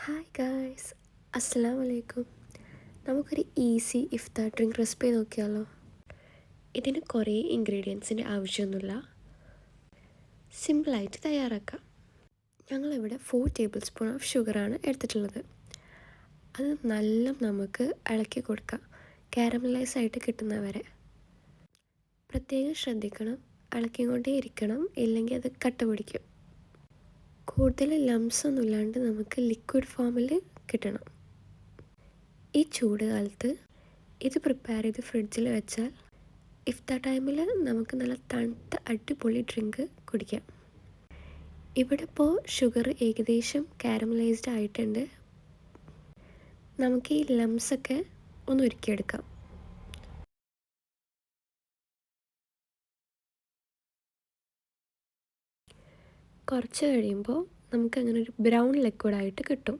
Hi guys, അസ്സലാമു അലൈക്കും. നമുക്കൊരു ഈസി ഇഫ്താർ ഡ്രിങ്ക് റെസിപ്പി നോക്കിയാലോ. ഇതിന് കുറേ ഇൻഗ്രീഡിയൻസിൻ്റെ ആവശ്യമൊന്നുമില്ല, സിമ്പിളായിട്ട് തയ്യാറാക്കാം. ഞങ്ങളിവിടെ 4 ടേബിൾ സ്പൂൺ ഓഫ് ഷുഗറാണ് എടുത്തിട്ടുള്ളത്. അത് നല്ല നമുക്ക് ഇളക്കി കൊടുക്കാം, കാരമലൈസ് ആയിട്ട് കിട്ടുന്നവരെ. പ്രത്യേകം ശ്രദ്ധിക്കണം, ഇളക്കിക്കൊണ്ടേ ഇരിക്കണം, ഇല്ലെങ്കിൽ അത് കട്ട പിടിക്കും. കൂടുതൽ ലംസ് ഒന്നും ഇല്ലാണ്ട് നമുക്ക് ലിക്വിഡ് ഫോമിൽ കിട്ടണം. ഈ ചൂട് കാലത്ത് ഇത് പ്രിപ്പയർ ചെയ്ത് ഫ്രിഡ്ജിൽ വെച്ചാൽ ഇഫ്താർ ടൈമിൽ നമുക്ക് നല്ല തണുത്ത അടിപൊളി ഡ്രിങ്ക് കുടിക്കാം. ഇവിടെ ഇപ്പോൾ ഷുഗർ ഏകദേശം കാരമലൈസ്ഡ് ആയിട്ടുണ്ട്. നമുക്ക് ഈ ലംസൊക്കെ ഒന്ന് ഉരുക്കിയെടുക്കാം. കുറച്ച് കഴിയുമ്പോൾ നമുക്കങ്ങനെ ഒരു ബ്രൗൺ ലിക്വിഡായിട്ട് കിട്ടും.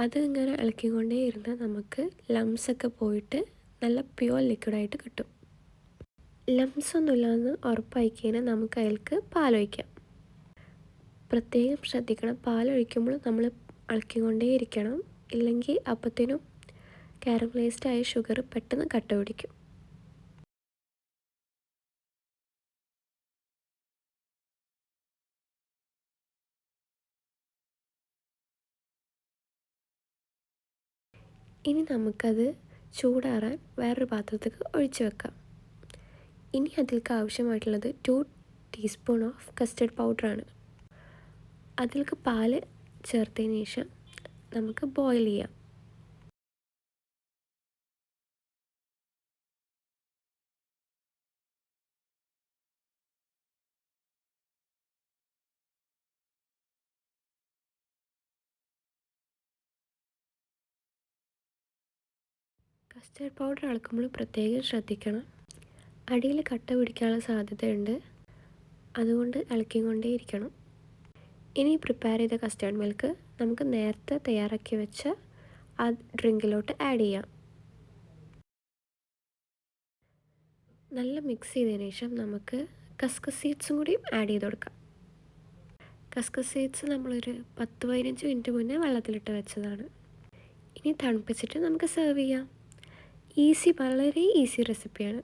അത് ഇങ്ങനെ ഇളക്കിക്കൊണ്ടേ ഇരുന്ന് നമുക്ക് ലംസൊക്കെ പോയിട്ട് നല്ല പ്യുവർ ലിക്വിഡായിട്ട് കിട്ടും. ലംസ് ഒന്നുമില്ലാന്ന് ഉറപ്പായി കഴിഞ്ഞാൽ നമുക്ക് അതിലേക്ക് പാലൊഴിക്കാം. പ്രത്യേകം ശ്രദ്ധിക്കണം, പാലൊഴിക്കുമ്പോൾ നമ്മൾ ഇളക്കിക്കൊണ്ടേ ഇരിക്കണം, ഇല്ലെങ്കിൽ അപ്പത്തേനും കാരമലൈസ്ഡ് ആയ ഷുഗർ പെട്ടെന്ന് കട്ട പിടിക്കും. ഇനി നമുക്കത് ചൂടാറാൻ വേറൊരു പാത്രത്തേക്ക് ഒഴിച്ച് വെക്കാം. ഇനി അതിലേക്ക് ആവശ്യമായിട്ടുള്ളത് 2 ടീസ്പൂൺ ഓഫ് കസ്റ്റർഡ് പൗഡറാണ്. അതിലേക്ക് പാല് ചേർത്തതിന് ശേഷം നമുക്ക് ബോയിൽ ചെയ്യാം. കസ്റ്റർഡ് പൗഡർ ഇളക്കുമ്പോൾ പ്രത്യേകം ശ്രദ്ധിക്കണം, അടിയിൽ കട്ട പിടിക്കാനുള്ള സാധ്യതയുണ്ട്. അതുകൊണ്ട് ഇളക്കിക്കൊണ്ടേ ഇരിക്കണം. ഇനി പ്രിപ്പയർ ചെയ്ത കസ്റ്റർഡ് മിൽക്ക് നമുക്ക് നേരത്തെ തയ്യാറാക്കി വെച്ച ആ ഡ്രിങ്കിലോട്ട് ആഡ് ചെയ്യാം. നല്ല മിക്സ് ചെയ്തതിന് ശേഷം നമുക്ക് കസ്കസ് സീഡ്സും കൂടി ആഡ് ചെയ്ത് കൊടുക്കാം. കസ്കസ് സീഡ്സ് നമ്മളൊരു 10-15 മിനിറ്റ് മുന്നേ വെള്ളത്തിലിട്ട് വെച്ചതാണ്. ഇനി തണുപ്പിച്ചിട്ട് നമുക്ക് സെർവ് ചെയ്യാം. വളരെ ഈസി റെസിപ്പിയാണ്.